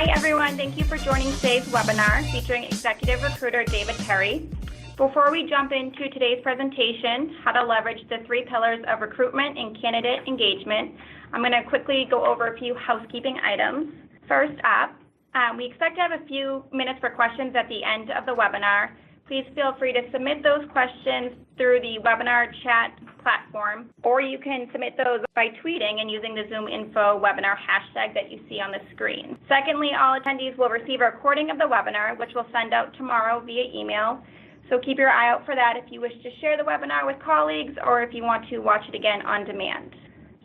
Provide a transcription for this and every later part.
Hi everyone, thank you for joining today's webinar featuring Executive Recruiter David Perry. Before we jump into today's presentation, how to leverage the 3 pillars of recruitment and candidate engagement, I'm going to quickly go over a few housekeeping items. First up, we expect to have a few minutes for questions at the end of the webinar. Please feel free to submit those questions through the webinar chat platform, or you can submit those by tweeting and using the Zoom Info webinar hashtag that you see on the screen. Secondly, all attendees will receive a recording of the webinar, which we'll send out tomorrow via email. So keep your eye out for that if you wish to share the webinar with colleagues or if you want to watch it again on demand.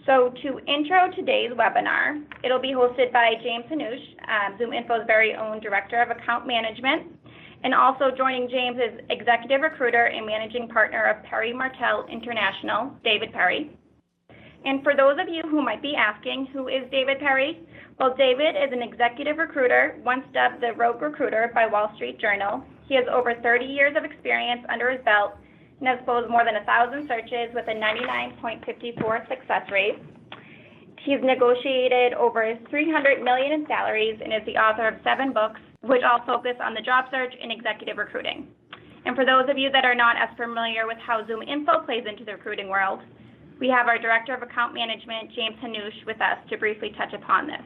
So to intro today's webinar, it'll be hosted by James Hanush, Zoom Info's very own Director of Account Management. And also joining James is Executive Recruiter and Managing Partner of Perry Martel International, David Perry. And for those of you who might be asking, who is David Perry? Well, David is an executive recruiter, once dubbed the Rogue Recruiter by Wall Street Journal. He has over 30 years of experience under his belt and has closed more than 1,000 searches with a 99.54% success rate. He's negotiated over $300 million in salaries and is the author of 7 books, which all focus on the job search and executive recruiting. And for those of you that are not as familiar with how Zoom Info plays into the recruiting world, we have our Director of Account Management, James Hanush, with us to briefly touch upon this.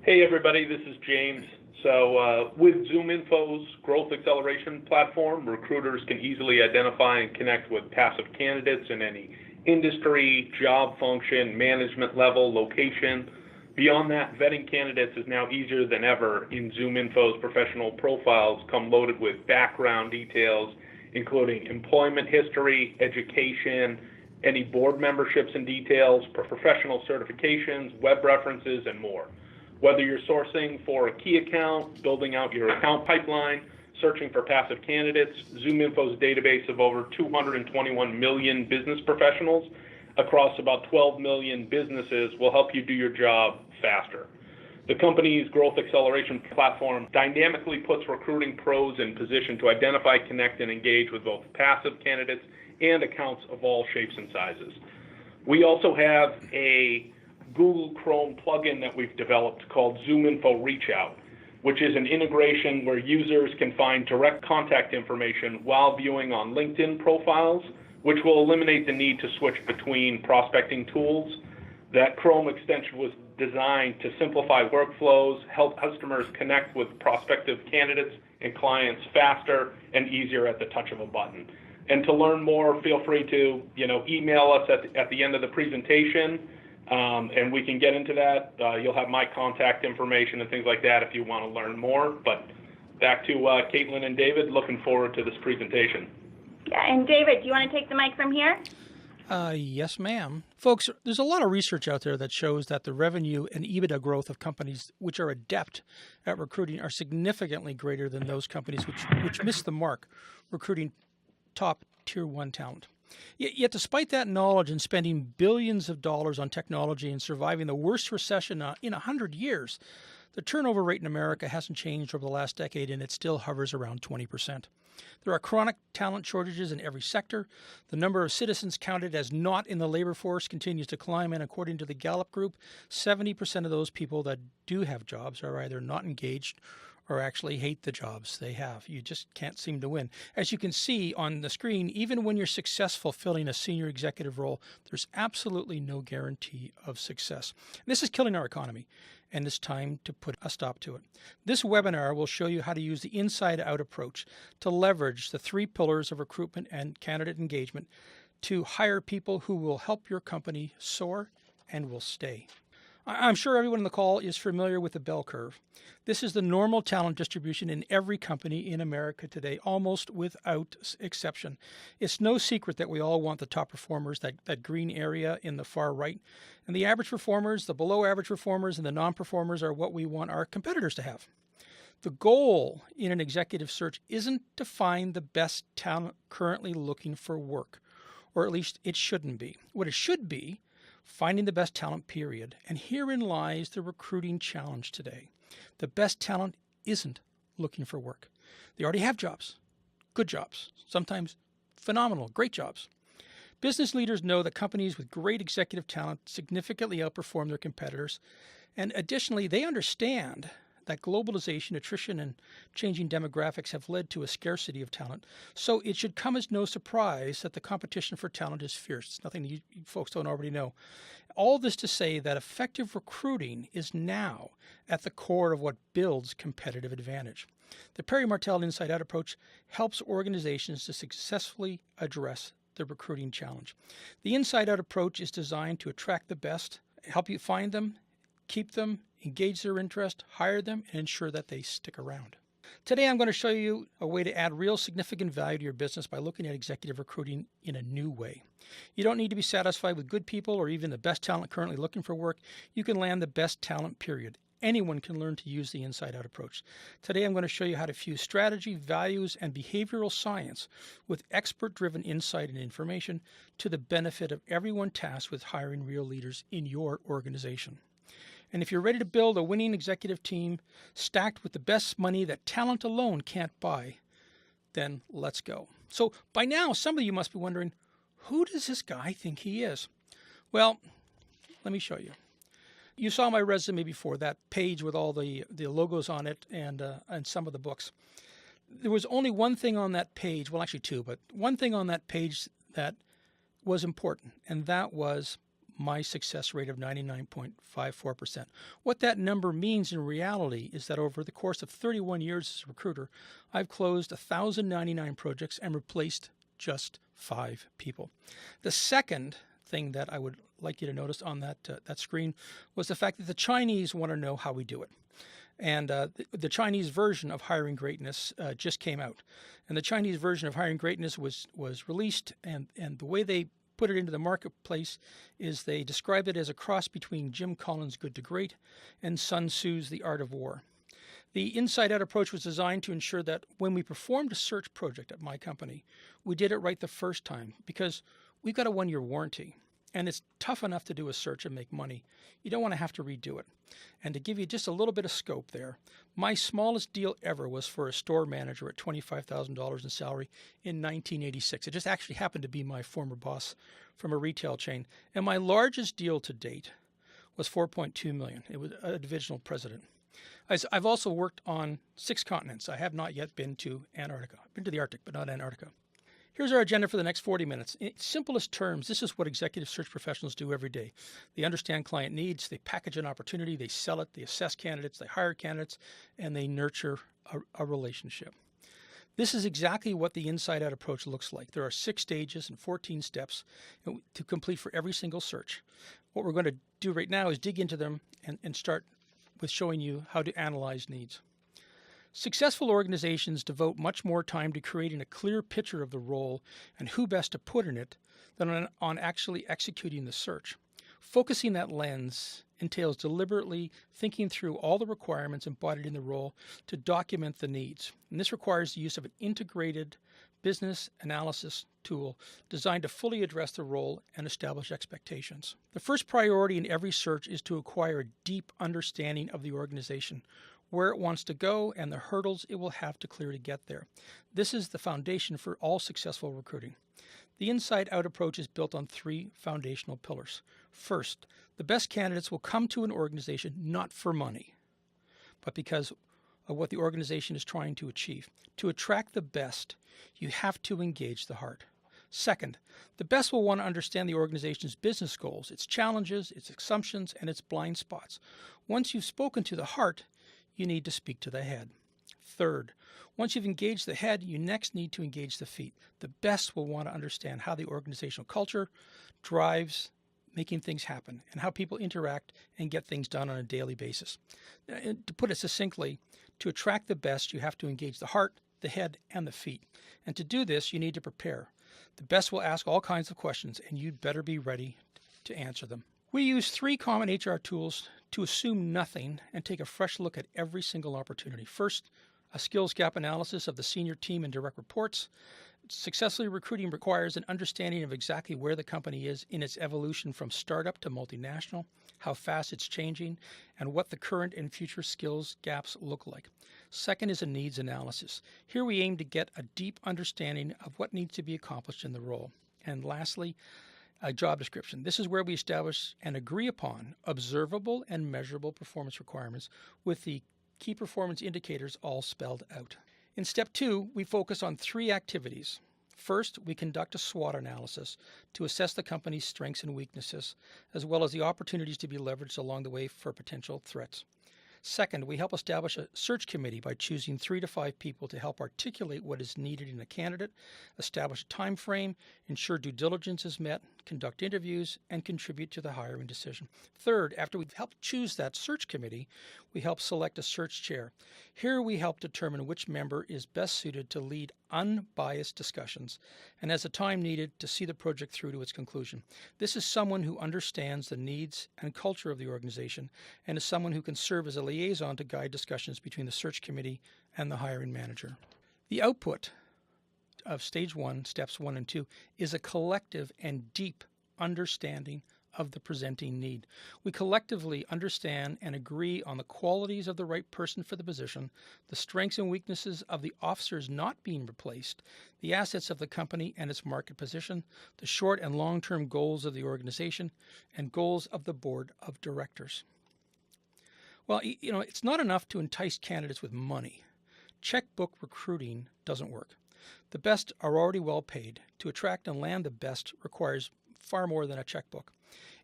Hey everybody, this is James. So with Zoom Info's growth acceleration platform, recruiters can easily identify and connect with passive candidates in any industry, job function, management level, location. Beyond that, vetting candidates is now easier than ever in Zoom Info's professional profiles come loaded with background details, including employment history, education, any board memberships and details, professional certifications, web references, and more. Whether you're sourcing for a key account, building out your account pipeline, searching for passive candidates, Zoom Info's database of over 221 million business professionals across about 12 million businesses will help you do your job faster. The company's growth acceleration platform dynamically puts recruiting pros in position to identify, connect, and engage with both passive candidates and accounts of all shapes and sizes. We also have a Google Chrome plugin that we've developed called Zoom Info Reach Out, which is an integration where users can find direct contact information while viewing on LinkedIn profiles, which will eliminate the need to switch between prospecting tools. That Chrome extension was designed to simplify workflows, help customers connect with prospective candidates and clients faster and easier at the touch of a button. And to learn more, feel free to email us at the end of the presentation, and we can get into that. You'll have my contact information and things like that if you want to learn more. But back to Caitlin and David, looking forward to this presentation. Yeah, and David, do you want to take the mic from here? Yes, ma'am. Folks, there's a lot of research out there that shows that the revenue and EBITDA growth of companies which are adept at recruiting are significantly greater than those companies which miss the mark recruiting top tier 1 talent. Yet despite that knowledge and spending billions of dollars on technology and surviving the worst recession in 100 years, the turnover rate in America hasn't changed over the last decade, and it still hovers around 20%. There are chronic talent shortages in every sector. The number of citizens counted as not in the labor force continues to climb, and according to the Gallup Group, 70% of those people that do have jobs are either not engaged or actually hate the jobs they have. You just can't seem to win. As you can see on the screen, even when you're successful filling a senior executive role, there's absolutely no guarantee of success. This is killing our economy, and it's time to put a stop to it. This webinar will show you how to use the inside-out approach to leverage the 3 pillars of recruitment and candidate engagement to hire people who will help your company soar and will stay. I'm sure everyone on the call is familiar with the bell curve. This is the normal talent distribution in every company in America today, almost without exception. It's no secret that we all want the top performers, that green area in the far right. And the average performers, the below average performers, and the non-performers are what we want our competitors to have. The goal in an executive search isn't to find the best talent currently looking for work, or at least it shouldn't be. What it should be, finding the best talent, period. And herein lies the recruiting challenge today. The best talent isn't looking for work. They already have jobs, good jobs, sometimes phenomenal, great jobs. Business leaders know that companies with great executive talent significantly outperform their competitors, And additionally, they understand that globalization, attrition, and changing demographics have led to a scarcity of talent. So it should come as no surprise that the competition for talent is fierce. It's nothing you folks don't already know. All this to say that effective recruiting is now at the core of what builds competitive advantage. The Perry Martel Inside Out approach helps organizations to successfully address the recruiting challenge. The Inside Out approach is designed to attract the best, help you find them, keep them, engage their interest, hire them, and ensure that they stick around. Today, I'm going to show you a way to add real significant value to your business by looking at executive recruiting in a new way. You don't need to be satisfied with good people or even the best talent currently looking for work. You can land the best talent, period. Anyone can learn to use the inside-out approach. Today, I'm going to show you how to fuse strategy, values, and behavioral science with expert-driven insight and information to the benefit of everyone tasked with hiring real leaders in your organization. And if you're ready to build a winning executive team stacked with the best money that talent alone can't buy, then let's go. So by now, some of you must be wondering, who does this guy think he is? Well, let me show you. You saw my resume before, that page with all the logos on it and some of the books. There was only one thing on that page, well, actually two, but one thing on that page that was important, and that was my success rate of 99.54%. What that number means in reality is that over the course of 31 years as a recruiter, I've closed 1,099 projects and replaced just 5 people. The second thing that I would like you to notice on that screen was the fact that the Chinese want to know how we do it. And the Chinese version of Hiring Greatness just came out. And the Chinese version of Hiring Greatness was released, and the way they put it into the marketplace is they described it as a cross between Jim Collins' Good to Great and Sun Tzu's The Art of War. The inside-out approach was designed to ensure that when we performed a search project at my company, we did it right the first time because we've got a 1-year warranty. And it's tough enough to do a search and make money. You don't want to have to redo it. And to give you just a little bit of scope there, my smallest deal ever was for a store manager at $25,000 in salary in 1986. It just actually happened to be my former boss from a retail chain. And my largest deal to date was $4.2 million. It was a divisional president. I've also worked on 6 continents. I have not yet been to Antarctica. I've been to the Arctic, but not Antarctica. Here's our agenda for the next 40 minutes. In simplest terms, this is what executive search professionals do every day. They understand client needs, they package an opportunity, they sell it, they assess candidates, they hire candidates, and they nurture a relationship. This is exactly what the inside-out approach looks like. There are 6 stages and 14 steps to complete for every single search. What we're going to do right now is dig into them and start with showing you how to analyze needs. Successful organizations devote much more time to creating a clear picture of the role and who best to put in it than on actually executing the search. Focusing that lens entails deliberately thinking through all the requirements embodied in the role to document the needs. And this requires the use of an integrated business analysis tool designed to fully address the role and establish expectations. The first priority in every search is to acquire a deep understanding of the organization, where it wants to go, and the hurdles it will have to clear to get there. This is the foundation for all successful recruiting. The inside-out approach is built on 3 foundational pillars. First, the best candidates will come to an organization not for money, but because of what the organization is trying to achieve. To attract the best, you have to engage the heart. Second, the best will want to understand the organization's business goals, its challenges, its assumptions, and its blind spots. Once you've spoken to the heart, you need to speak to the head. Third, once you've engaged the head, you next need to engage the feet. The best will want to understand how the organizational culture drives making things happen and how people interact and get things done on a daily basis. To put it succinctly, to attract the best, you have to engage the heart, the head, and the feet. And to do this, you need to prepare. The best will ask all kinds of questions, and you'd better be ready to answer them. We use 3 common HR tools to assume nothing and take a fresh look at every single opportunity. First, a skills gap analysis of the senior team and direct reports. Successfully recruiting requires an understanding of exactly where the company is in its evolution from startup to multinational, how fast it's changing, and what the current and future skills gaps look like. Second is a needs analysis. Here we aim to get a deep understanding of what needs to be accomplished in the role. And lastly, a job description. This is where we establish and agree upon observable and measurable performance requirements with the key performance indicators all spelled out. In step 2, we focus on 3 activities. First, we conduct a SWOT analysis to assess the company's strengths and weaknesses, as well as the opportunities to be leveraged along the way for potential threats. Second, we help establish a search committee by choosing 3 to 5 people to help articulate what is needed in a candidate, establish a time frame, ensure due diligence is met, conduct interviews, and contribute to the hiring decision. Third, after we've helped choose that search committee, we help select a search chair. Here we help determine which member is best suited to lead unbiased discussions and has the time needed to see the project through to its conclusion. This is someone who understands the needs and culture of the organization and is someone who can serve as a liaison to guide discussions between the search committee and the hiring manager. The output of stage 1, steps 1 and 2, is a collective and deep understanding of the presenting need. We collectively understand and agree on the qualities of the right person for the position, the strengths and weaknesses of the officers not being replaced, the assets of the company and its market position, the short and long-term goals of the organization, and goals of the board of directors. Well, it's not enough to entice candidates with money. Checkbook recruiting doesn't work. The best are already well paid. To attract and land the best requires far more than a checkbook.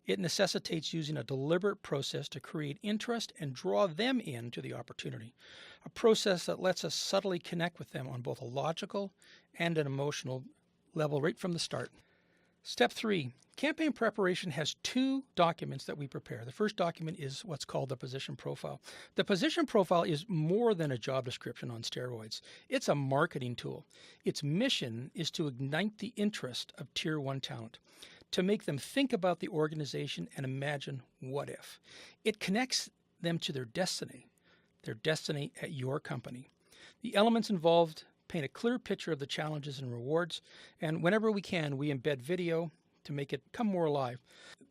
It necessitates using a deliberate process to create interest and draw them into the opportunity, a process that lets us subtly connect with them on both a logical and an emotional level right from the start. Step 3, campaign preparation has 2 documents that we prepare. The first document is what's called the position profile. The position profile is more than a job description on steroids. It's a marketing tool. Its mission is to ignite the interest of Tier 1 talent, to make them think about the organization and imagine what if. It connects them to their destiny at your company. The elements involved paint a clear picture of the challenges and rewards, and whenever we can, we embed video to make it come more alive.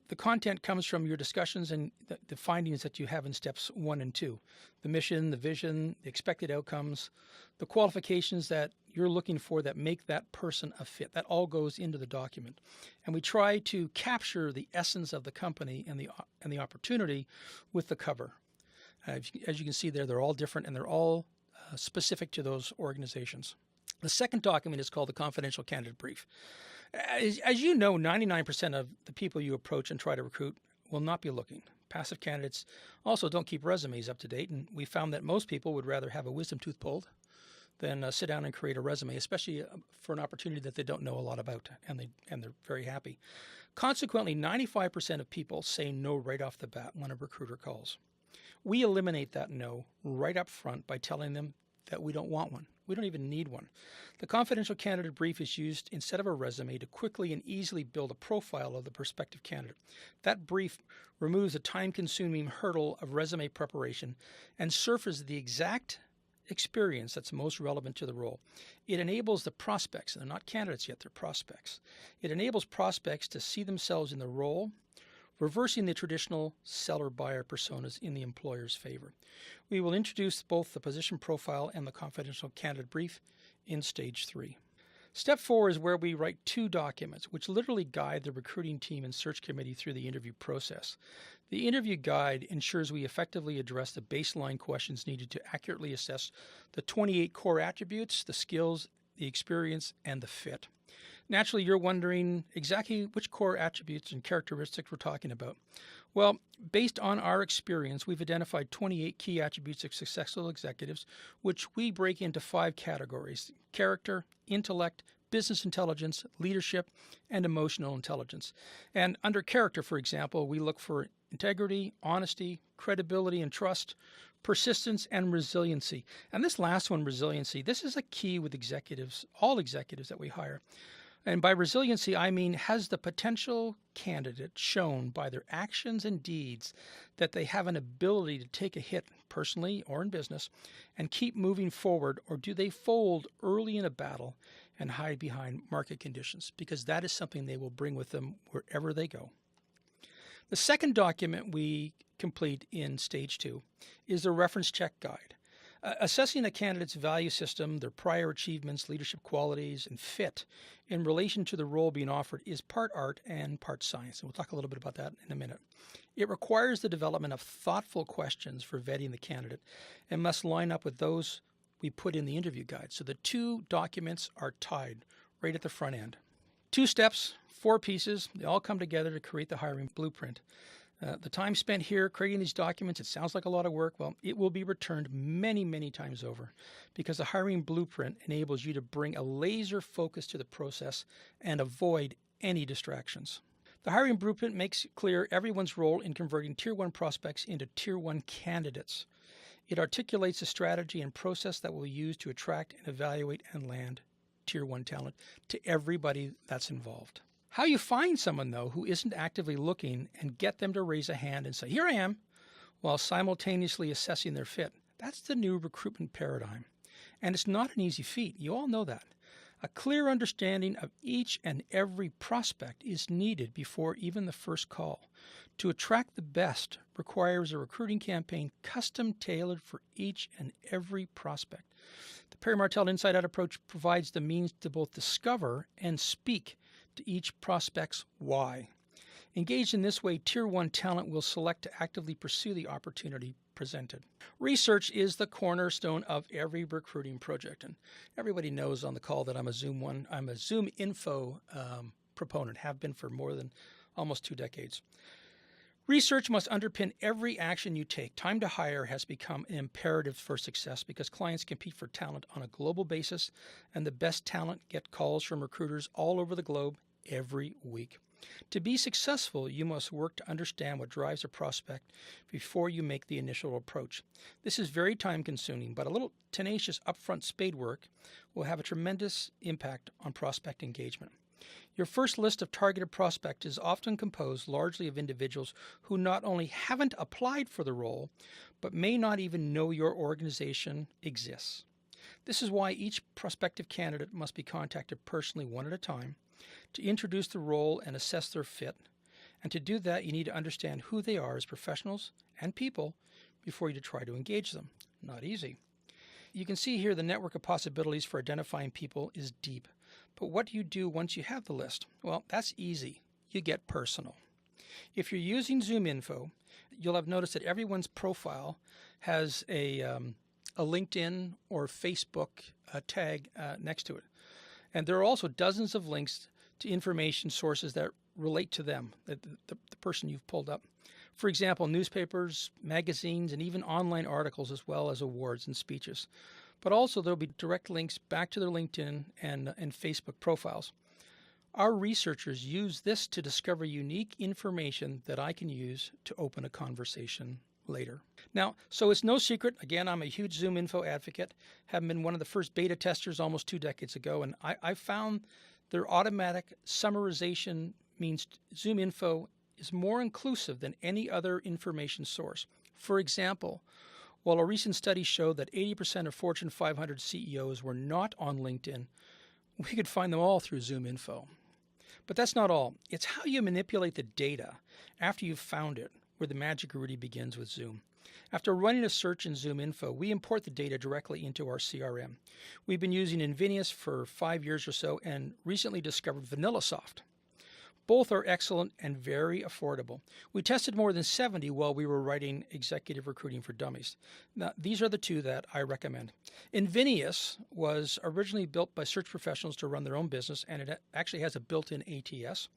The content comes from your discussions and the findings that you have in steps 1 and 2. The mission, the vision, the expected outcomes, the qualifications that you're looking for that make that person a fit. That all goes into the document. And we try to capture the essence of the company and the opportunity with the cover. As you can see there, they're all different and they're all specific to those organizations. The second document is called the confidential candidate brief. As you know, 99% of the people you approach and try to recruit will not be looking. Passive candidates also don't keep resumes up to date, and we found that most people would rather have a wisdom tooth pulled than sit down and create a resume, especially for an opportunity that they don't know a lot about, and they're very happy. Consequently, 95% of people say no right off the bat when a recruiter calls. We eliminate that no right up front by telling them that we don't want one. We don't even need one. The confidential candidate brief is used instead of a resume to quickly and easily build a profile of the prospective candidate. That brief removes the time-consuming hurdle of resume preparation and surfaces the exact experience that's most relevant to the role. It enables the prospects, and they're not candidates yet, they're prospects. It enables prospects to see themselves in the role, reversing the traditional seller-buyer personas in the employer's favor. We will introduce both the position profile and the confidential candidate brief in stage 3. Step 4 is where we write 2 documents, which literally guide the recruiting team and search committee through the interview process. The interview guide ensures we effectively address the baseline questions needed to accurately assess the 28 core attributes, the skills, the experience, and the fit. Naturally, you're wondering exactly which core attributes and characteristics we're talking about. Well, based on our experience, we've identified 28 key attributes of successful executives, which we break into 5 categories: character, intellect, business intelligence, leadership, and emotional intelligence. And under character, for example, we look for integrity, honesty, credibility and trust, persistence, and resiliency. And this last one, resiliency, this is a key with executives, all executives that we hire. And by resiliency, I mean, has the potential candidate shown by their actions and deeds that they have an ability to take a hit personally or in business and keep moving forward, or do they fold early in a battle and hide behind market conditions? Because that is something they will bring with them wherever they go. The second document we complete in stage 2 is the reference check guide. Assessing a candidate's value system, their prior achievements, leadership qualities, and fit in relation to the role being offered is part art and part science. And we'll talk a little bit about that in a minute. It requires the development of thoughtful questions for vetting the candidate and must line up with those we put in the interview guide. So the two documents are tied right at the front end. 2 steps, 4 pieces, they all come together to create the hiring blueprint. The time spent here creating these documents, it sounds like a lot of work. Well, it will be returned many, many times over because the hiring blueprint enables you to bring a laser focus to the process and avoid any distractions. The hiring blueprint makes clear everyone's role in converting Tier 1 prospects into Tier 1 candidates. It articulates a strategy and process that will be used to attract and evaluate and land Tier 1 talent to everybody that's involved. How you find someone, though, who isn't actively looking and get them to raise a hand and say, "Here I am," while simultaneously assessing their fit, that's the new recruitment paradigm. And it's not an easy feat. You all know that. A clear understanding of each and every prospect is needed before even the first call. To attract the best requires a recruiting campaign custom tailored for each and every prospect. The Perry Martel Inside Out approach provides the means to both discover and speak to each prospect's why. Engaged in this way, Tier 1 talent will select to actively pursue the opportunity presented. Research is the cornerstone of every recruiting project, and everybody knows on the call that I'm a Zoom Info proponent, have been for more than almost 2 decades. Research must underpin every action you take. Time to hire has become an imperative for success because clients compete for talent on a global basis, and the best talent get calls from recruiters all over the globe every week. To be successful, you must work to understand what drives a prospect before you make the initial approach. This is very time-consuming, but a little tenacious upfront spade work will have a tremendous impact on prospect engagement. Your first list of targeted prospects is often composed largely of individuals who not only haven't applied for the role, but may not even know your organization exists. This is why each prospective candidate must be contacted personally one at a time to introduce the role and assess their fit. And to do that, you need to understand who they are as professionals and people before you try to engage them. Not easy. You can see here the network of possibilities for identifying people is deep. But what do you do once you have the list? Well, that's easy. You get personal. If you're using Zoom Info, you'll have noticed that everyone's profile has a LinkedIn or Facebook tag next to it. And there are also dozens of links to information sources that relate to them, the person you've pulled up. For example, newspapers, magazines, and even online articles, as well as awards and speeches. But also there'll be direct links back to their LinkedIn and Facebook profiles. Our researchers use this to discover unique information that I can use to open a conversation later. Now, so it's no secret, again, I'm a huge Zoom Info advocate, having been one of the first beta testers almost 2 decades ago, and I found their automatic summarization means Zoom Info is more inclusive than any other information source. For example, while a recent study showed that 80% of Fortune 500 CEOs were not on LinkedIn, we could find them all through Zoom Info. But that's not all. It's how you manipulate the data after you've found it where the magic really begins with Zoom. After running a search in Zoom Info, we import the data directly into our CRM. We've been using Invenius for 5 years or so and recently discovered VanillaSoft. Both are excellent and very affordable. We tested more than 70 while we were writing Executive Recruiting for Dummies. Now, these are the 2 that I recommend. Invenius was originally built by search professionals to run their own business, and it actually has a built-in ATS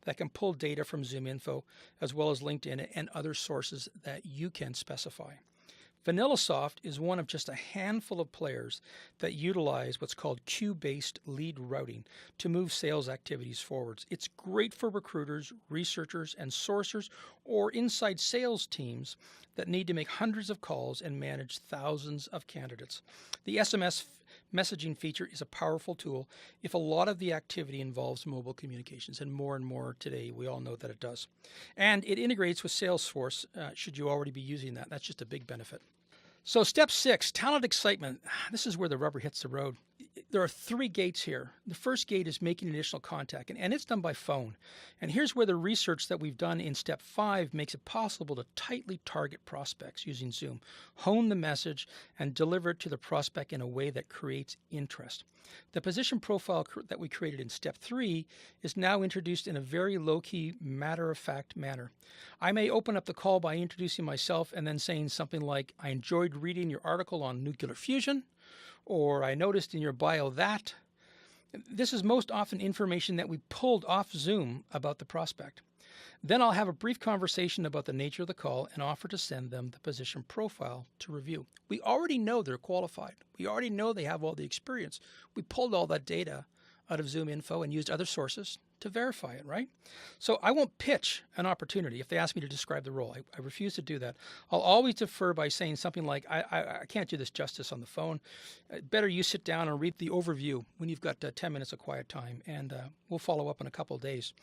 that can pull data from Zoom Info as well as LinkedIn and other sources that you can specify. VanillaSoft is one of just a handful of players that utilize what's called queue-based lead routing to move sales activities forwards. It's great for recruiters, researchers, and sourcers or inside sales teams that need to make hundreds of calls and manage thousands of candidates. The SMS messaging feature is a powerful tool if a lot of the activity involves mobile communications, and more today, we all know that it does. And it integrates with Salesforce should you already be using that. That's just a big benefit. So step 6, talent excitement. This is where the rubber hits the road. there are 3 gates here. The first gate is making initial contact, and it's done by phone. And here's where the research that we've done in step 5 makes it possible to tightly target prospects using Zoom, hone the message, and deliver it to the prospect in a way that creates interest. The position profile that we created in step 3 is now introduced in a very low-key, matter-of-fact manner. I may open up the call by introducing myself and then saying something like, "I enjoyed reading your article on nuclear fusion," or "I noticed in your bio that." This is most often information that we pulled off Zoom about the prospect. Then I'll have a brief conversation about the nature of the call and offer to send them the position profile to review. We already know they're qualified. We already know they have all the experience. We pulled all that data out of Zoom info and used other sources to verify it, right? So I won't pitch an opportunity if they ask me to describe the role. I refuse to do that. I'll always defer by saying something like, I can't do this justice on the phone. Better you sit down and read the overview when you've got 10 minutes of quiet time, and we'll follow up in a couple of days.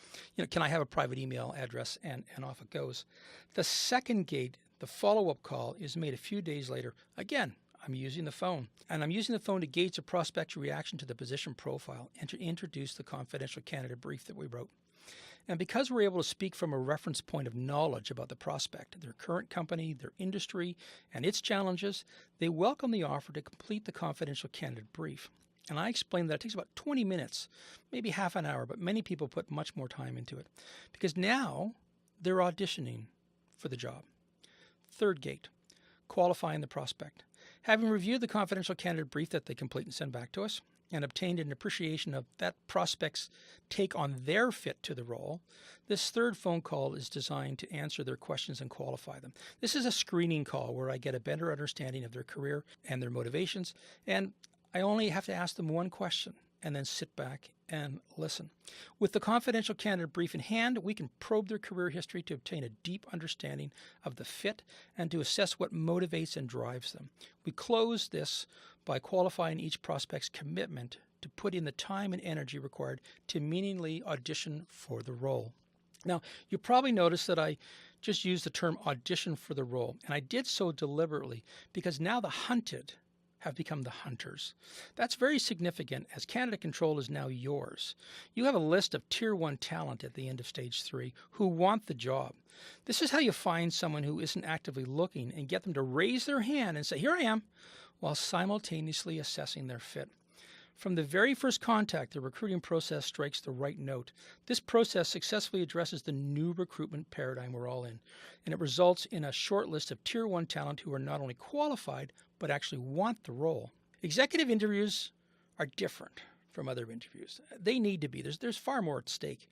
Can I have a private email address? And off it goes. The second gate, the follow-up call, is made a few days later. Again, I'm using the phone. And I'm using the phone to gauge the prospect's reaction to the position profile and to introduce the confidential candidate brief that we wrote. And because we're able to speak from a reference point of knowledge about the prospect, their current company, their industry, and its challenges, they welcome the offer to complete the confidential candidate brief. And I explained that it takes about 20 minutes, maybe half an hour, but many people put much more time into it because now they're auditioning for the job. Third gate, qualifying the prospect. Having reviewed the confidential candidate brief that they complete and send back to us and obtained an appreciation of that prospect's take on their fit to the role, this third phone call is designed to answer their questions and qualify them. This is a screening call where I get a better understanding of their career and their motivations, and I only have to ask them one question and then sit back and listen. With the confidential candidate brief in hand, we can probe their career history to obtain a deep understanding of the fit and to assess what motivates and drives them. We close this by qualifying each prospect's commitment to put in the time and energy required to meaningfully audition for the role. Now, you probably noticed that I just used the term audition for the role, and I did so deliberately because now the hunted have become the hunters. That's very significant as candidate control is now yours. You have a list of Tier 1 talent at the end of Stage 3 who want the job. This is how you find someone who isn't actively looking and get them to raise their hand and say, "Here I am," while simultaneously assessing their fit. From the very first contact, the recruiting process strikes the right note. This process successfully addresses the new recruitment paradigm we're all in, and it results in a short list of Tier 1 talent who are not only qualified, but actually want the role. Executive interviews are different from other interviews. They need to be. There's far more at stake.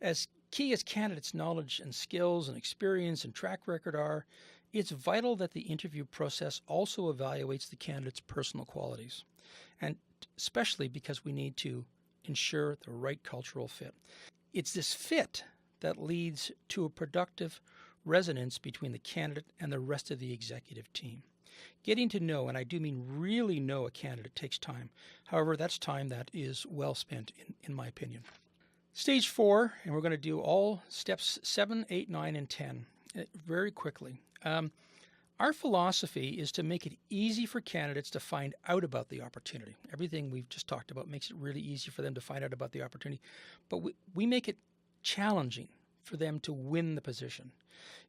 As key as candidates' knowledge and skills and experience and track record are, it's vital that the interview process also evaluates the candidate's personal qualities, and especially because we need to ensure the right cultural fit. It's this fit that leads to a productive resonance between the candidate and the rest of the executive team. Getting to know, and I do mean really know, a candidate takes time. However, that's time that is well spent, in my opinion. Stage 4, and we're going to do all steps 7, 8, 9, and 10 very quickly. Our philosophy is to make it easy for candidates to find out about the opportunity. Everything we've just talked about makes it really easy for them to find out about the opportunity, but we make it challenging for them to win the position.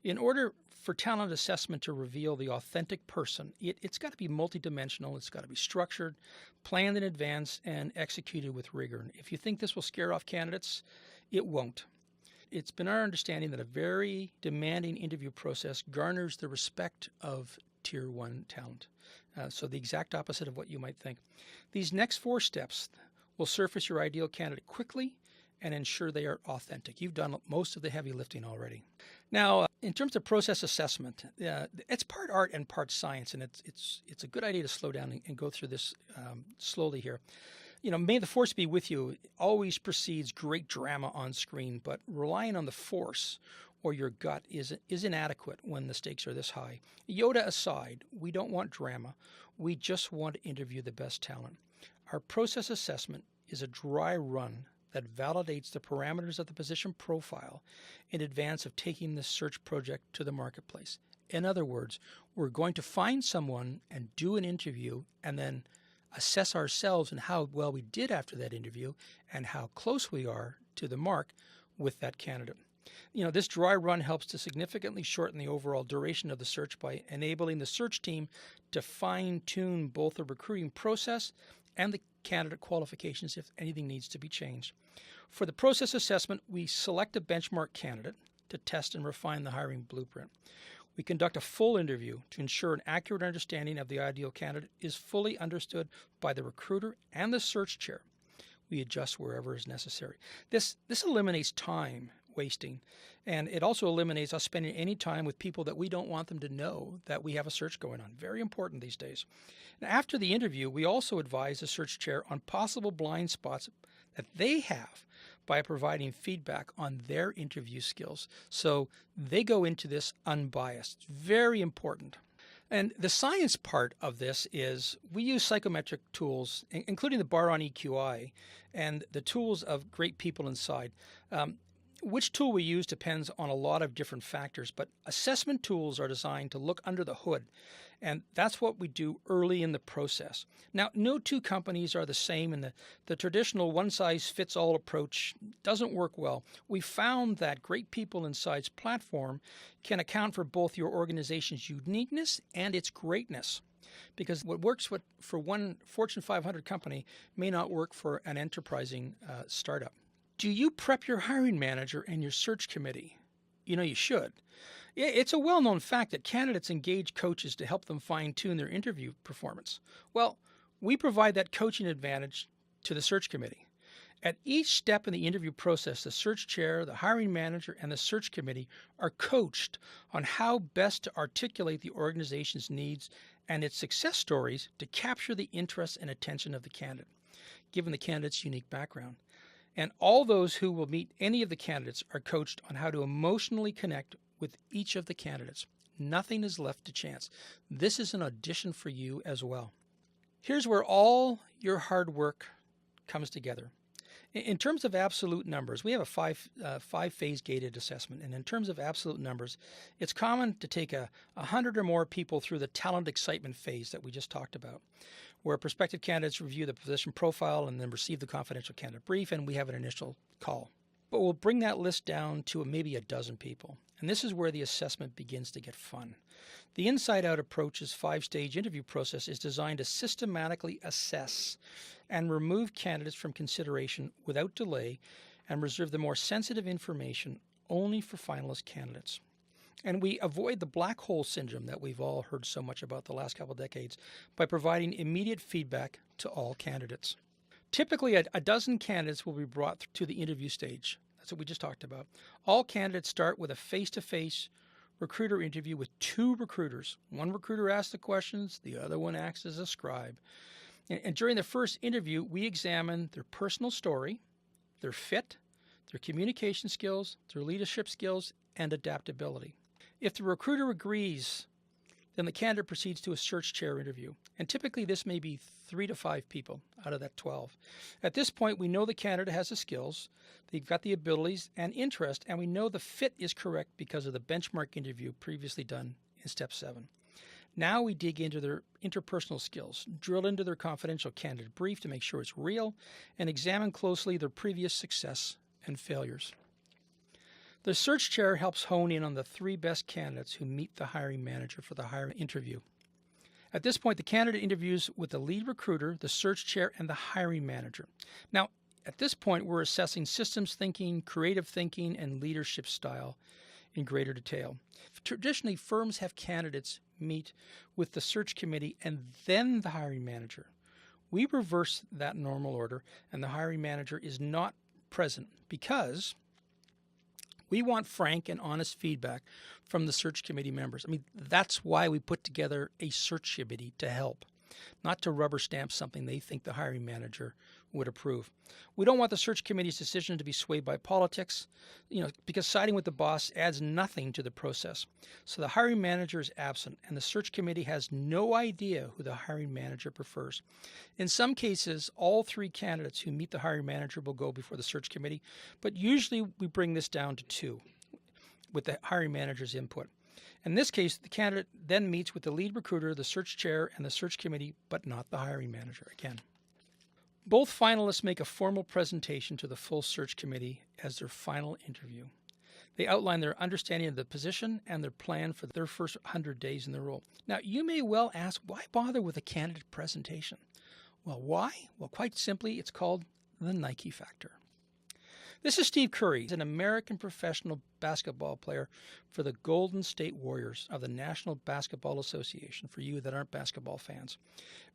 In order for talent assessment to reveal the authentic person, it's got to be multidimensional, it's got to be structured, planned in advance, and executed with rigor. If you think this will scare off candidates, it won't. It's been our understanding that a very demanding interview process garners the respect of Tier 1 talent. So the exact opposite of what you might think. These next 4 steps will surface your ideal candidate quickly and ensure they are authentic. You've done most of the heavy lifting already. Now, in terms of process assessment, it's part art and part science, and it's a good idea to slow down and go through this slowly here. May the force be with you always precedes great drama on screen, but relying on the force or your gut is inadequate when the stakes are this high. Yoda aside, we don't want drama. We just want to interview the best talent. Our process assessment is a dry run that validates the parameters of the position profile in advance of taking this search project to the marketplace. In other words, we're going to find someone and do an interview and then assess ourselves and how well we did after that interview and how close we are to the mark with that candidate. This dry run helps to significantly shorten the overall duration of the search by enabling the search team to fine-tune both the recruiting process and the candidate qualifications if anything needs to be changed. For the process assessment, we select a benchmark candidate to test and refine the hiring blueprint. We conduct a full interview to ensure an accurate understanding of the ideal candidate is fully understood by the recruiter and the search chair. We adjust wherever is necessary. This eliminates time wasting, and it also eliminates us spending any time with people that we don't want them to know that we have a search going on. Very important these days. And after the interview, we also advise the search chair on possible blind spots that they have by providing feedback on their interview skills. So they go into this unbiased. It's very important. And the science part of this is we use psychometric tools, including the bar on EQI and the tools of Great People Inside. Which tool we use depends on a lot of different factors, but assessment tools are designed to look under the hood, and that's what we do early in the process. Now, no two companies are the same, and the traditional one-size-fits-all approach doesn't work well. We found that Great People Inside's platform can account for both your organization's uniqueness and its greatness, because what works for one Fortune 500 company may not work for an enterprising startup. Do you prep your hiring manager and your search committee? You should. It's a well-known fact that candidates engage coaches to help them fine-tune their interview performance. Well, we provide that coaching advantage to the search committee. At each step in the interview process, the search chair, the hiring manager, and the search committee are coached on how best to articulate the organization's needs and its success stories to capture the interest and attention of the candidate, given the candidate's unique background. And all those who will meet any of the candidates are coached on how to emotionally connect with each of the candidates. Nothing is left to chance. This is an audition for you as well. Here's where all your hard work comes together. In terms of absolute numbers, we have a five-phase gated assessment. And in terms of absolute numbers, it's common to take 100 or more people through the talent excitement phase that we just talked about, where prospective candidates review the position profile and then receive the confidential candidate brief, and we have an initial call. But we'll bring that list down to maybe a dozen people. And this is where the assessment begins to get fun. The inside-out approach's five-stage interview process is designed to systematically assess and remove candidates from consideration without delay and reserve the more sensitive information only for finalist candidates. And we avoid the black hole syndrome that we've all heard so much about the last couple of decades by providing immediate feedback to all candidates. Typically, a dozen candidates will be brought to the interview stage. That's what we just talked about. All candidates start with a face-to-face recruiter interview with two recruiters. One recruiter asks the questions, the other one acts as a scribe. And during the first interview, we examine their personal story, their fit, their communication skills, their leadership skills, and adaptability. If the recruiter agrees, then the candidate proceeds to a search chair interview. And typically this may be 3 to 5 people out of that 12. At this point, we know the candidate has the skills, they've got the abilities and interest, and we know the fit is correct because of the benchmark interview previously done in step 7. Now we dig into their interpersonal skills, drill into their confidential candidate brief to make sure it's real, and examine closely their previous success and failures. The search chair helps hone in on the 3 best candidates who meet the hiring manager for the hiring interview. At this point, the candidate interviews with the lead recruiter, the search chair, and the hiring manager. Now, at this point, we're assessing systems thinking, creative thinking, and leadership style in greater detail. Traditionally, firms have candidates meet with the search committee and then the hiring manager. We reverse that normal order, and the hiring manager is not present because we want frank and honest feedback from the search committee members. That's why we put together a search committee to help, not to rubber stamp something they think the hiring manager would approve. We don't want the search committee's decision to be swayed by politics, because siding with the boss adds nothing to the process. So the hiring manager is absent, and the search committee has no idea who the hiring manager prefers. In some cases, all 3 candidates who meet the hiring manager will go before the search committee, but usually we bring this down to 2 with the hiring manager's input. In this case, the candidate then meets with the lead recruiter, the search chair, and the search committee, but not the hiring manager again. Both finalists make a formal presentation to the full search committee as their final interview. They outline their understanding of the position and their plan for their first 100 days in the role. Now, you may well ask, why bother with a candidate presentation? Well, why? Well, quite simply, it's called the Nike factor. This is Steve Curry. He's an American professional basketball player for the Golden State Warriors of the National Basketball Association, for you that aren't basketball fans.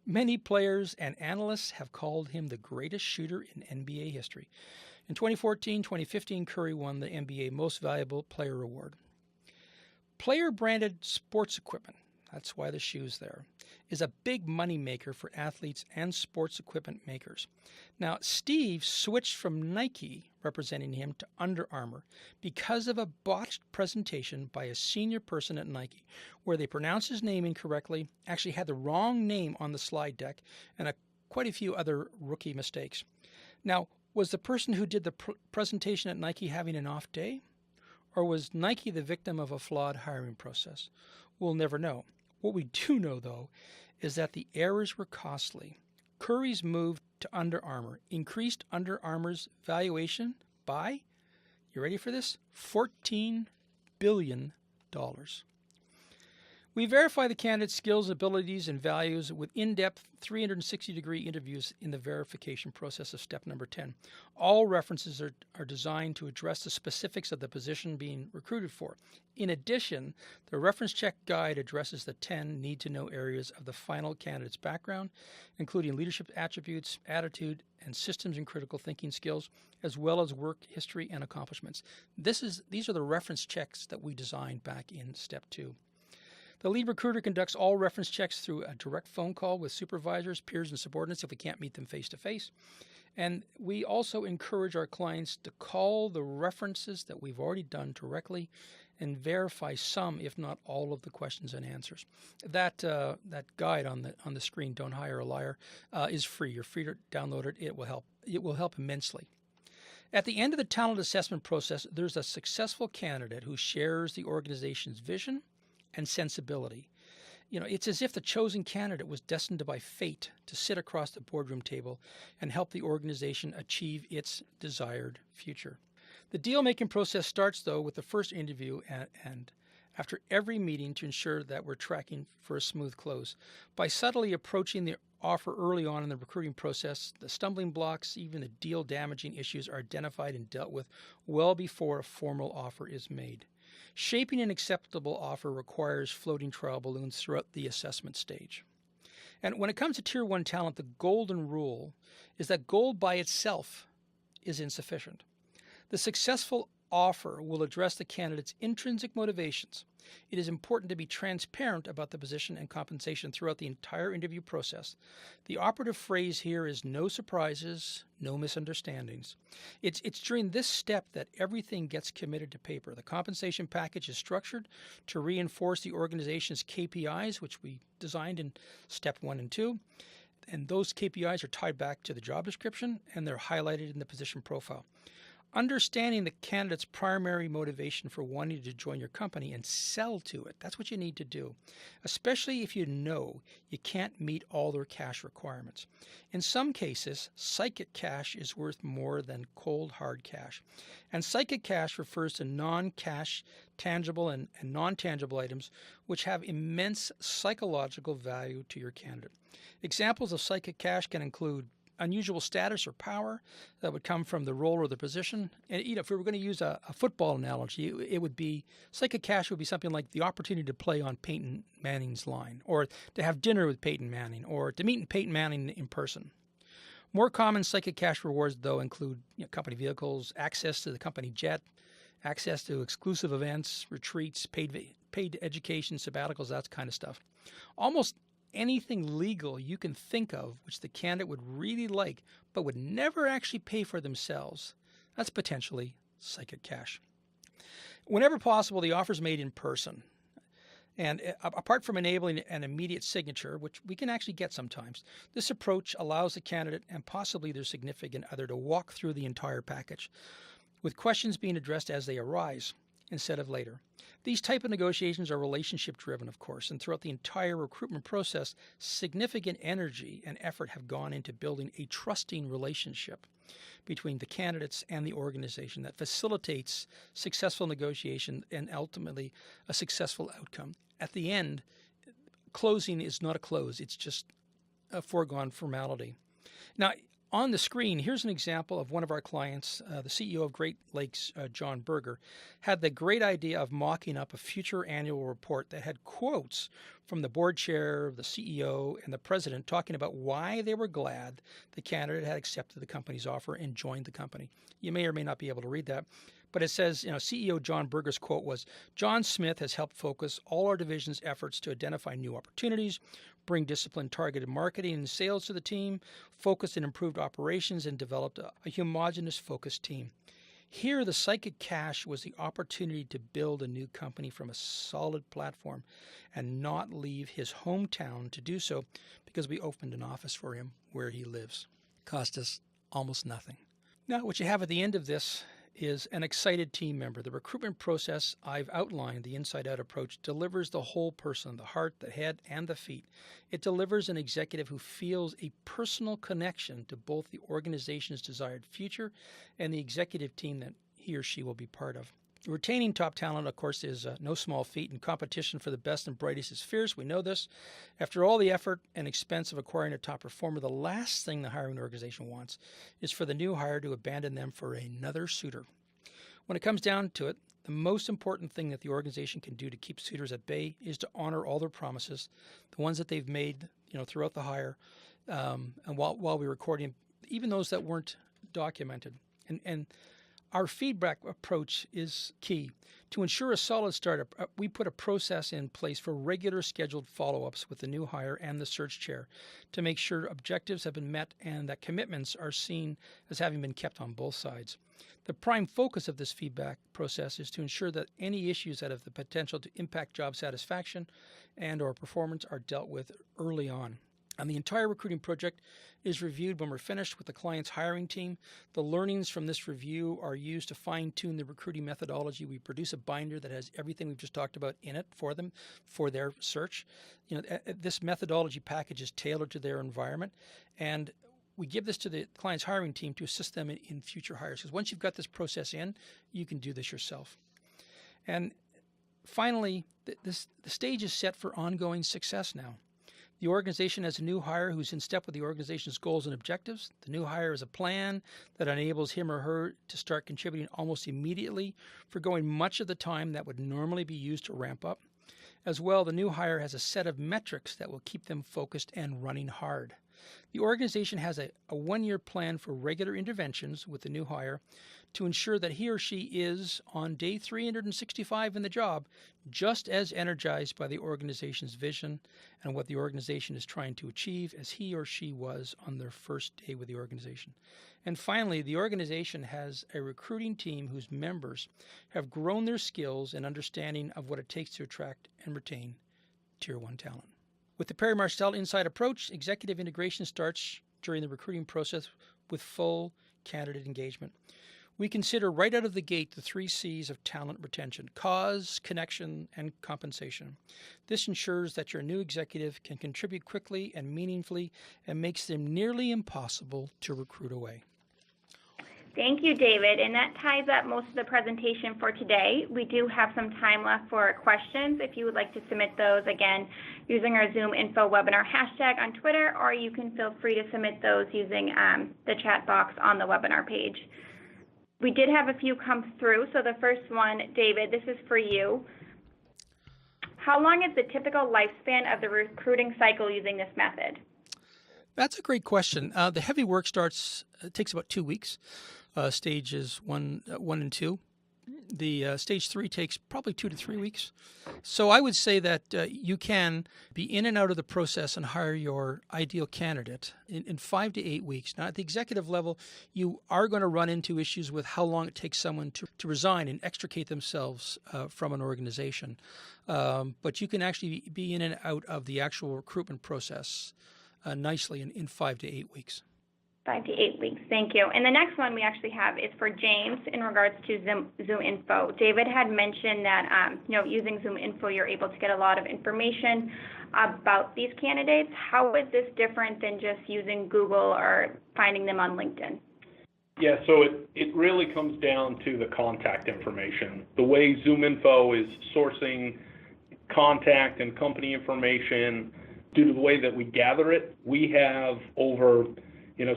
Many players and analysts have called him the greatest shooter in NBA history. In 2014-2015, Curry won the NBA Most Valuable Player Award. Player-branded sports equipment, that's why the shoe's there, is a big money maker for athletes and sports equipment makers. Now, Steve switched from Nike, representing him, to Under Armour because of a botched presentation by a senior person at Nike, where they pronounced his name incorrectly, actually had the wrong name on the slide deck, and quite a few other rookie mistakes. Now, was the person who did the presentation at Nike having an off day? Or was Nike the victim of a flawed hiring process? We'll never know. What we do know, though, is that the errors were costly. Curry's move to Under Armour increased Under Armour's valuation by, you ready for this? $14 billion. We verify the candidate's skills, abilities, and values with in-depth 360-degree interviews in the verification process of step number 10. All references are designed to address the specifics of the position being recruited for. In addition, the reference check guide addresses the 10 need-to-know areas of the final candidate's background, including leadership attributes, attitude, and systems and critical thinking skills, as well as work history and accomplishments. These are the reference checks that we designed back in step 2. The lead recruiter conducts all reference checks through a direct phone call with supervisors, peers, and subordinates if we can't meet them face-to-face. And we also encourage our clients to call the references that we've already done directly and verify some, if not all, of the questions and answers. That guide on the screen, Don't Hire a Liar, is free. You're free to download it. It will help. It will help immensely. At the end of the talent assessment process, there's a successful candidate who shares the organization's vision and sensibility. It's as if the chosen candidate was destined by fate to sit across the boardroom table and help the organization achieve its desired future. The deal-making process starts, though, with the first interview and after every meeting to ensure that we're tracking for a smooth close. By subtly approaching the offer early on in the recruiting process, the stumbling blocks, even the deal-damaging issues are identified and dealt with well before a formal offer is made. Shaping an acceptable offer requires floating trial balloons throughout the assessment stage. And when it comes to Tier 1 talent, the golden rule is that gold by itself is insufficient. The successful offer will address the candidate's intrinsic motivations. It is important to be transparent about the position and compensation throughout the entire interview process. The operative phrase here is no surprises, no misunderstandings. It's during this step that everything gets committed to paper. The compensation package is structured to reinforce the organization's KPIs, which we designed in step 1 and 2. And those KPIs are tied back to the job description, and they're highlighted in the position profile. Understanding the candidate's primary motivation for wanting to join your company and sell to it, that's what you need to do, especially if you know you can't meet all their cash requirements. In some cases, psychic cash is worth more than cold, hard cash. And psychic cash refers to non-cash, tangible, and non-tangible items which have immense psychological value to your candidate. Examples of psychic cash can include unusual status or power that would come from the role or the position. And if we were going to use a football analogy, it would be psychic cash would be something like the opportunity to play on Peyton Manning's line, or to have dinner with Peyton Manning, or to meet Peyton Manning in person. More common psychic cash rewards, though, include company vehicles, access to the company jet, access to exclusive events, retreats, paid education, sabbaticals, that kind of stuff. Almost anything legal you can think of which the candidate would really like but would never actually pay for themselves, that's potentially psychic cash. Whenever possible, the offer is made in person. And apart from enabling an immediate signature, which we can actually get sometimes, this approach allows the candidate and possibly their significant other to walk through the entire package, with questions being addressed as they arise. instead of later. These type of negotiations are relationship driven, of course, and throughout the entire recruitment process, significant energy and effort have gone into building a trusting relationship between the candidates and the organization that facilitates successful negotiation and ultimately a successful outcome. At the end, closing is not a close, it's just a foregone formality. Now, on the screen, here's an example of one of our clients, the CEO of Great Lakes, John Berger, had the great idea of mocking up a future annual report that had quotes from the board chair, the CEO, and the president talking about why they were glad the candidate had accepted the company's offer and joined the company. You may or may not be able to read that, but it says, CEO John Berger's quote was, "John Smith has helped focus all our division's efforts to identify new opportunities, bring disciplined targeted marketing and sales to the team, focused and improved operations, and developed a homogenous focused team. Here, the psychic cash was the opportunity to build a new company from a solid platform and not leave his hometown to do so because we opened an office for him where he lives. Cost us almost nothing." Now, what you have at the end of this is an excited team member. The recruitment process I've outlined, the inside-out approach, delivers the whole person, the heart, the head, and the feet. It delivers an executive who feels a personal connection to both the organization's desired future and the executive team that he or she will be part of. Retaining top talent, of course, is no small feat, and competition for the best and brightest is fierce. We know this. After all the effort and expense of acquiring a top performer, the last thing the hiring organization wants is for the new hire to abandon them for another suitor. When it comes down to it, the most important thing that the organization can do to keep suitors at bay is to honor all their promises, the ones that they've made, throughout the hire, and while we're recording, even those that weren't documented. And our feedback approach is key. To ensure a solid startup, we put a process in place for regular scheduled follow-ups with the new hire and the search chair to make sure objectives have been met and that commitments are seen as having been kept on both sides. The prime focus of this feedback process is to ensure that any issues that have the potential to impact job satisfaction and or performance are dealt with early on. And the entire recruiting project is reviewed when we're finished with the client's hiring team. The learnings from this review are used to fine-tune the recruiting methodology. We produce a binder that has everything we've just talked about in it for them, for their search. This methodology package is tailored to their environment, and we give this to the client's hiring team to assist them in future hires. Because once you've got this process in, you can do this yourself. And finally, the stage is set for ongoing success now. The organization has a new hire who's in step with the organization's goals and objectives. The new hire has a plan that enables him or her to start contributing almost immediately, forgoing much of the time that would normally be used to ramp up. As well, the new hire has a set of metrics that will keep them focused and running hard. The organization has a one-year plan for regular interventions with the new hire to ensure that he or she is, on day 365 in the job, just as energized by the organization's vision and what the organization is trying to achieve as he or she was on their first day with the organization. And finally, the organization has a recruiting team whose members have grown their skills and understanding of what it takes to attract and retain Tier 1 talent. With the Perry Martel Inside Approach, executive integration starts during the recruiting process with full candidate engagement. We consider right out of the gate the 3 C's of talent retention: cause, connection, and compensation. This ensures that your new executive can contribute quickly and meaningfully and makes them nearly impossible to recruit away. Thank you, David. And that ties up most of the presentation for today. We do have some time left for questions. If you would like to submit those, again, using our Zoom Info Webinar hashtag on Twitter, or you can feel free to submit those using the chat box on the webinar page. We did have a few come through. So the first one, David, this is for you. How long is the typical lifespan of the recruiting cycle using this method? That's a great question. The heavy work takes about 2 weeks. Stages one and 2. The stage 3 takes probably 2 to 3 weeks. So I would say that you can be in and out of the process and hire your ideal candidate in 5 to 8 weeks. Now, at the executive level, you are going to run into issues with how long it takes someone to resign and extricate themselves from an organization. But you can actually be in and out of the actual recruitment process nicely in 5 to 8 weeks. 5 to 8 weeks. Thank you. And the next one we actually have is for James in regards to Zoom Info. David had mentioned that using Zoom Info, you're able to get a lot of information about these candidates. How is this different than just using Google or finding them on LinkedIn? Yeah, so it really comes down to the contact information. The way Zoom Info is sourcing contact and company information, due to the way that we gather it, we have over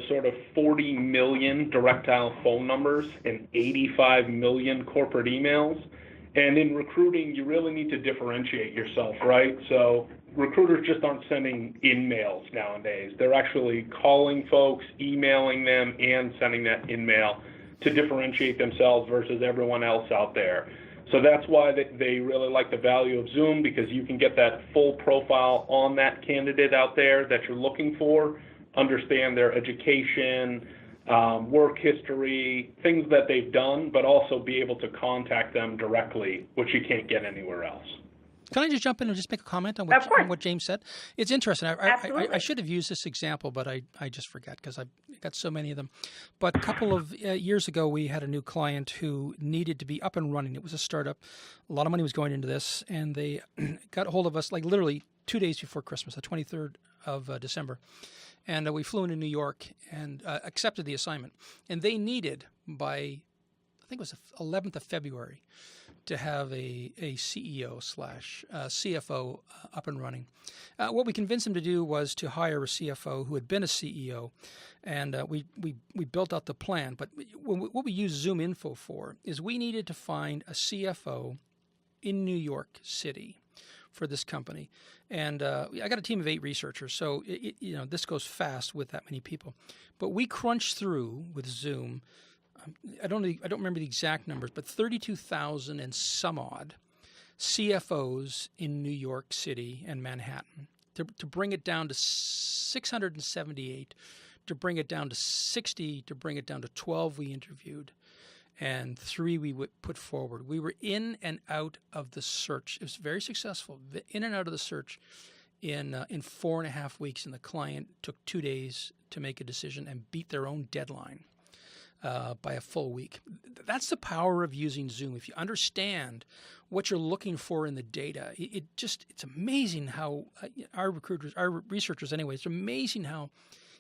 sort of 40 million direct dial phone numbers and 85 million corporate emails. And in recruiting, you really need to differentiate yourself, right? So recruiters just aren't sending in-mails nowadays. They're actually calling folks, emailing them, and sending that in-mail to differentiate themselves versus everyone else out there. So that's why they really like the value of Zoom, because you can get that full profile on that candidate out there that you're looking for, understand their education, work history, things that they've done, but also be able to contact them directly, which you can't get anywhere else. Can I just jump in and just make a comment on what James said? It's interesting. I should have used this example, but I just forgot because I've got so many of them. But a couple of years ago, we had a new client who needed to be up and running. It was a startup. A lot of money was going into this, and they got a hold of us like literally 2 days before Christmas, the 23rd of December. And we flew into New York and accepted the assignment. And they needed by, I think it was the 11th of February, to have a CEO / CFO up and running. What we convinced them to do was to hire a CFO who had been a CEO, and we built out the plan. But what we used Zoom Info for is we needed to find a CFO in New York City for this company. And I got a team of 8 researchers, so this goes fast with that many people. But we crunched through with Zoom. I don't remember the exact numbers, but 32,000 and some odd CFOs in New York City and Manhattan to bring it down to 678, to bring it down to 60, to bring it down to 12 we interviewed, and 3 we put forward. We were in and out of the search. It was very successful, in and out of the search in 4.5 weeks, and the client took 2 days to make a decision and beat their own deadline by a full week. That's the power of using Zoom. If you understand what you're looking for in the data, it's amazing how our researchers anyway, it's amazing how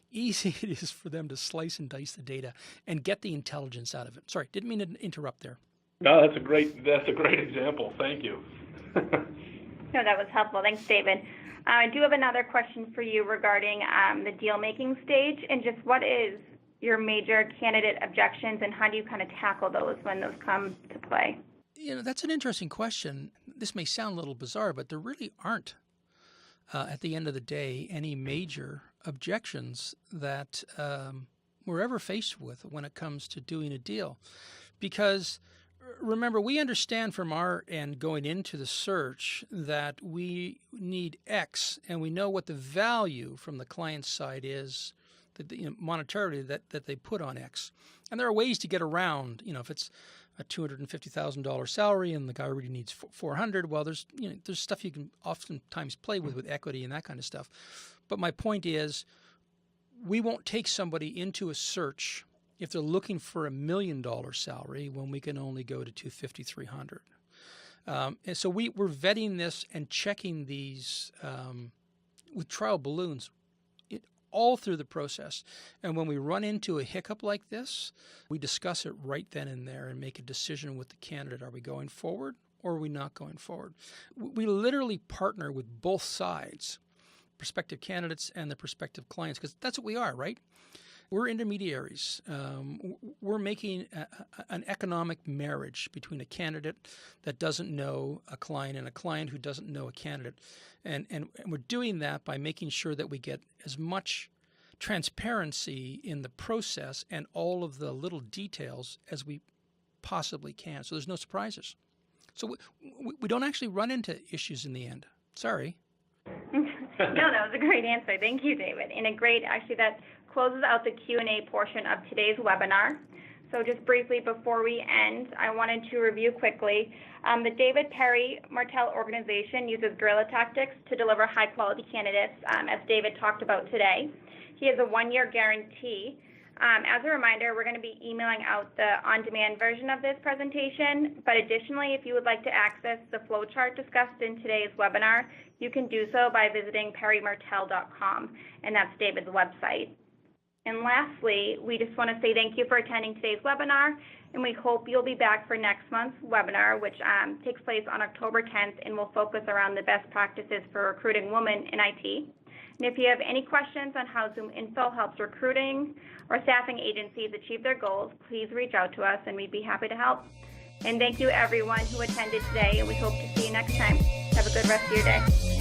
easy it is for them to slice and dice the data and get the intelligence out of it. Sorry, didn't mean to interrupt there. No, that's a great example. Thank you. No, that was helpful. Thanks, David. I do have another question for you regarding the deal-making stage, and just what is your major candidate objections, and how do you kind of tackle those when those come to play? That's an interesting question. This may sound a little bizarre, but there really aren't, at the end of the day, any major objections that we're ever faced with when it comes to doing a deal. Because remember, we understand from our end going into the search that we need X, and we know what the value from the client side is, that monetarily that they put on X. And there are ways to get around, if it's a $250,000 salary and the guy really needs $400,000, well, there's stuff you can oftentimes play with equity and that kind of stuff. But my point is, we won't take somebody into a search if they're looking for $1 million salary when we can only go to $250,000, $300,000. And so we're vetting this and checking these with trial balloons all through the process. And when we run into a hiccup like this, we discuss it right then and there and make a decision with the candidate. Are we going forward or are we not going forward? We literally partner with both sides, prospective candidates and the prospective clients, because that's what we are, right? We're intermediaries. We're making an economic marriage between a candidate that doesn't know a client and a client who doesn't know a candidate. And we're doing that by making sure that we get as much transparency in the process and all of the little details as we possibly can. So there's no surprises. So we don't actually run into issues in the end. Sorry. No, that was a great answer. Thank you, David. And actually that closes out the Q&A portion of today's webinar. So just briefly before we end, I wanted to review quickly. The David Perry Martel organization uses guerrilla tactics to deliver high-quality candidates, as David talked about today. He has a 1-year guarantee As a reminder, we're going to be emailing out the on-demand version of this presentation, but additionally, if you would like to access the flowchart discussed in today's webinar, you can do so by visiting perrymartel.com, and that's David's website. And lastly, we just want to say thank you for attending today's webinar, and we hope you'll be back for next month's webinar, which takes place on October 10th and will focus around the best practices for recruiting women in IT. And if you have any questions on how ZoomInfo helps recruiting or staffing agencies achieve their goals, please reach out to us and we'd be happy to help. And thank you everyone who attended today, and we hope to see you next time. Have a good rest of your day.